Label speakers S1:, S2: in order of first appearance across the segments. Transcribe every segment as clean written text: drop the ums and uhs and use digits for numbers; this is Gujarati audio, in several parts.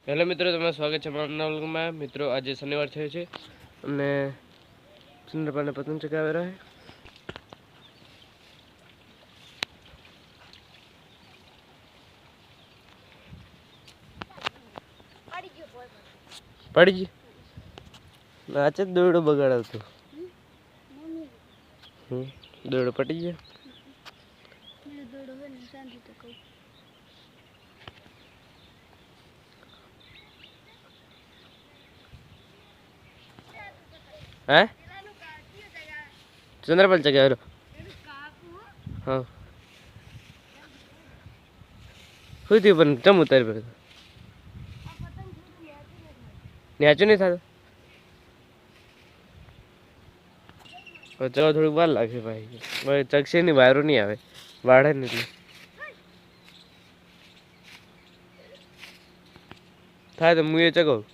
S1: હેલો મિત્રો, તમારું સ્વાગત છે મારા નવા વ્લોગમાં। મિત્રો આજે શનિવાર થયો છે અને ચંદ્રપાલને પતંગ ચગાવી રહ્યા પડી ગઈ નાચે દોરડો બગાડાવતો દોરડો પટી ગયો હે ચંદ્રપાલ ચગાવ્યો હા શું થયું પણ ચમ ઉતારી પડ્યું નેચું નહીં થતું ચલો થોડીક વાર લાગશે ભાઈ ચગશે નહીં વાયરો નહીં આવે વાળે ને એટલે થાય તો હું એ ચગાવું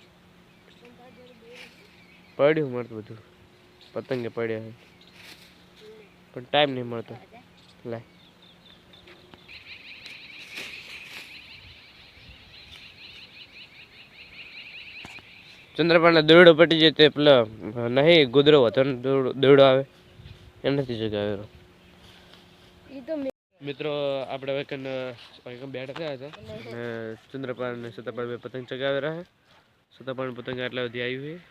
S1: પડ્યું મળતું બધું પતંગે પડ્યા પણ ટાઈમ નહીં મળતો લાય ચંદ્રપાલને દોરડો પટી જાય તે પેલો નહીં ગુદરો હતો ને દોરડો આવે એ નથી જગાવેલો મિત્રો આપણે બેઠા થયા હતા અને ચંદ્રપાલ ને સતાપાલ બે પતંગ ચગાવી રહ્યા સતાપાલ પતંગ આટલા બધી આવી હોય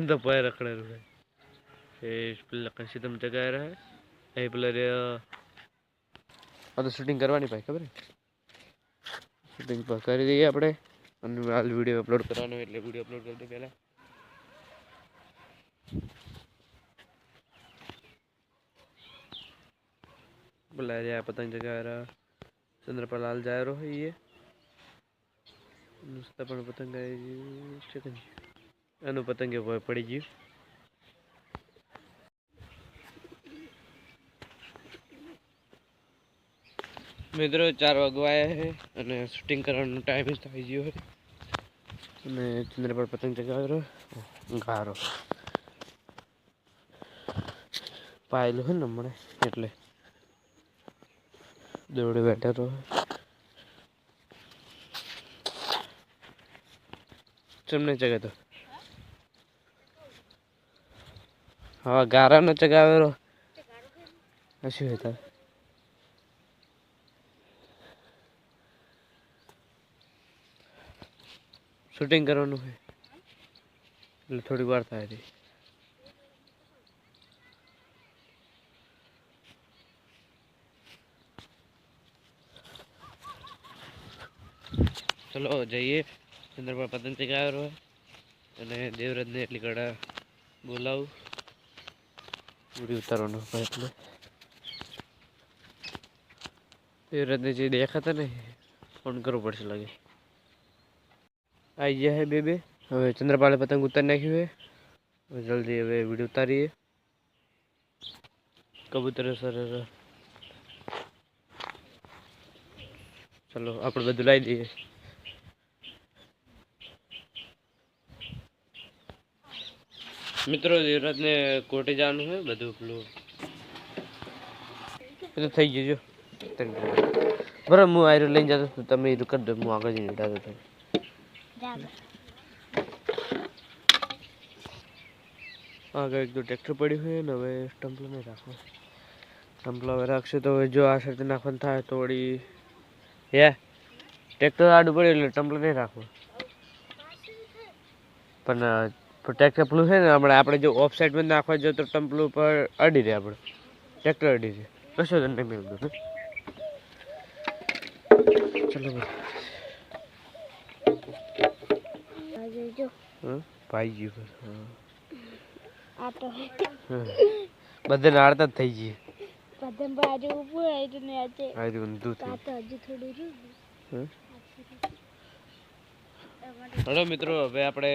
S1: તો પૈર રખડેલું ભાઈ એ પેલા કંસીતમ ચગાવી રહ્યા એ પેલા આ તો શૂટિંગ કરવાની ભાઈ ખબર શૂટિંગ કરી દઈએ આપણે અને હાલ વિડીયો અપલોડ કરવાનો એટલે વિડીયો અપલોડ કરી દે પહેલાં બોલા રહ્યા પતંગ ચગાવી રહ્યા ચંદ્રપાલ હાલ જાય રહ્યો એ નુસતા પણ પતંગ આવી છે કે એનું પતંગે પડી ગયું મિત્રો 4 વાગવા આવ્યા છે અને શૂટિંગ કરવાનો ટાઈમ થઈ ગયો છે અને ચંદ્રપાલ પતંગ ચગાવી રહ્યો ગારો પાયેલું છે ને હમણાં એટલે દોડે બેઠા રહો ચમને ચગાતો હા ગારા નો ચગાવેલો શું હતા શૂટિંગ કરવાનું હોય એટલે થોડી વાર થાય રહી ચલો જઈએ ચંદ્રપાલ પતંગ ચગાવ્યો હોય અને દેવરાજને એટલી કડા બોલાવું વિડીયો ઉતારવાનો હોય એટલે દેવરાજને જે દેખાતા ને ફોન કરવો પડશે લાગે આવી ગયા હે બે હવે ચંદ્રપાલે પતંગ ઉતારી નાખ્યું છે હવે જલ્દી હવે વિડીયો ઉતારીએ કબૂતર સર ચલો આપણે બધું લાવી દઈએ મિત્રો દેવરાજને કોર્ટે જવાનું છે બધું પેલું એ તો થઈ ગયું જો બરાબર હું આયરો લઈને જતો તો તમે એ કરી દો હું આગળ જઈને ઉઠાતો હતો આગળ એક તો ટ્રેક્ટર પડ્યું હોય ને હવે સ્ટમ્પલો નહીં રાખવો સ્ટમ્પલો હવે રાખશે તો હવે જો આ સાથે નાખવાનું થાય તો વળી હે ટ્રેક્ટર આડું પડ્યું એટલે સ્ટમ્પલો નહીં રાખવો પણ ટ્રેક્ટર પેલું છે ને હમણાં આપણે જો ઓફ સાઈડમાં નાખવા જોઈએ તો ટમ્પલું ઉપર અડી રહે આપણે ટ્રેક્ટર અડી રહે કશો તો નહીં મેળવું ચલો ભાઈ ગયું બધે નાડતા જ થઈ ગઈ હેલો મિત્રો હવે આપણે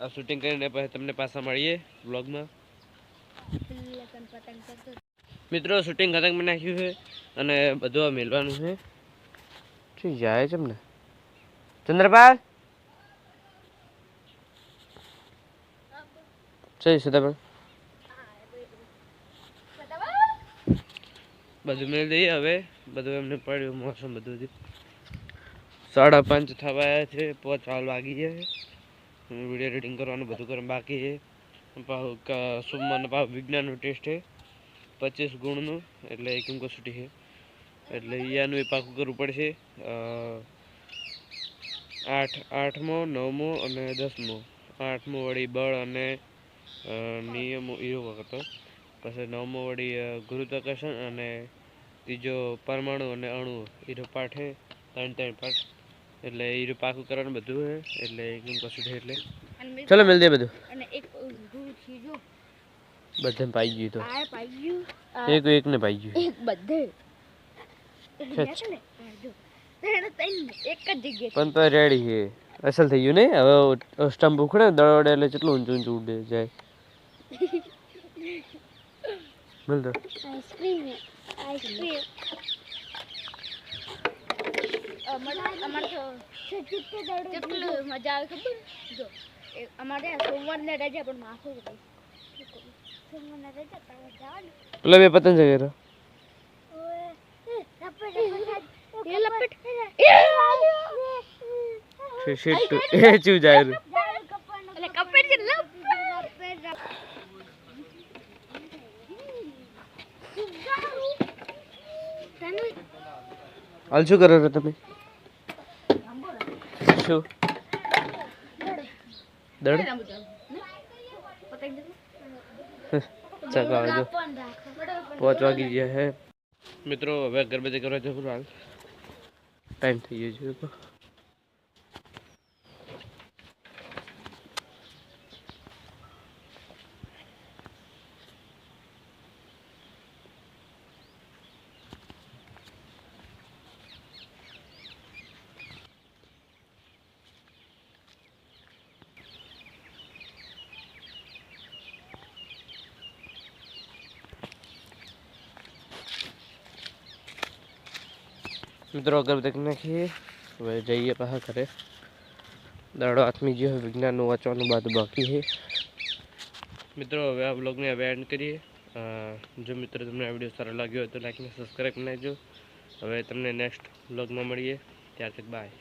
S1: આ શૂટિંગ કરીને પછી તમને પાછા મળીએ વ્લોગમાં મિત્રો શૂટિંગ ખતમ કરી નાખ્યું છે અને બધું આ મેળવાનું છે શું જાય છે ને ચંદ્રપાલ છે સદાભાઈ બધું મેળ દઈએ હવે બધું એમને પડ્યું મોસમ બધું 5:30 થવા આવ્યા છે, 5 વાગી ગયા. વિડીયો એડિટિંગ કરવાનું બધું કરવાનું બાકી છે. સોમવારનો વિજ્ઞાનનો ટેસ્ટ છે 25 ગુણનું, એટલે એકમ કસોટી છે, એટલે એનું એ પાકું કરવું પડશે. 8મો 9મો અને 10મો. 8મો વળી બળ અને નિયમો એવો હતો, પછી 9મો વળી ગુરુત્વાકર્ષણ અને ત્રીજો પરમાણુ અને અણુ એનો પાઠ છે. 3 પાઠ, એટલે એ પાકું કરવાનું બધું છે, એટલે એકદમ કશું છે. એટલે ચલો મિલ દે બધું, અને એક બધાને પાઈ ગયું તો એક ને પાઈ ગયું એક બધે પણ તો રેડી છે, અસલ થઈ ગયું નહીં. હવે સ્ટમ્પ ઉખડે દડોડે એટલે કેટલું ઊંચું ઊંચું ઉડે જાય. મિલ દો આઈસ્ક્રીમ મજા આવે ખબર. જો અમારે સોમવારને રજા પણ માફું પેલા 2 પતંગ જગ્યા હાલ શું કરો તમે? શું દડ ચગાવે જો 5 વાગી ગયા હે મિત્રો. હવે ગરબે કરવા જવું, હાલ ટાઈમ થઈ ગયો છે. મિત્રો અગરબત્તી નાખીએ, હવે જઈએ પાછા ઘરે. દાડો હાથમી ગયો, વિજ્ઞાનનું વાંચવાનું બધું બાકી છે. મિત્રો હવે આ બ્લોગને હવે એન્ડ કરીએ. જો મિત્રો તમને આ વિડીયો સારો લાગ્યો હોય તો લાઈક અને સબસ્ક્રાઈબ નાખજો. હવે તમને નેક્સ્ટ બ્લોગમાં મળીએ, ત્યાર તક બાય.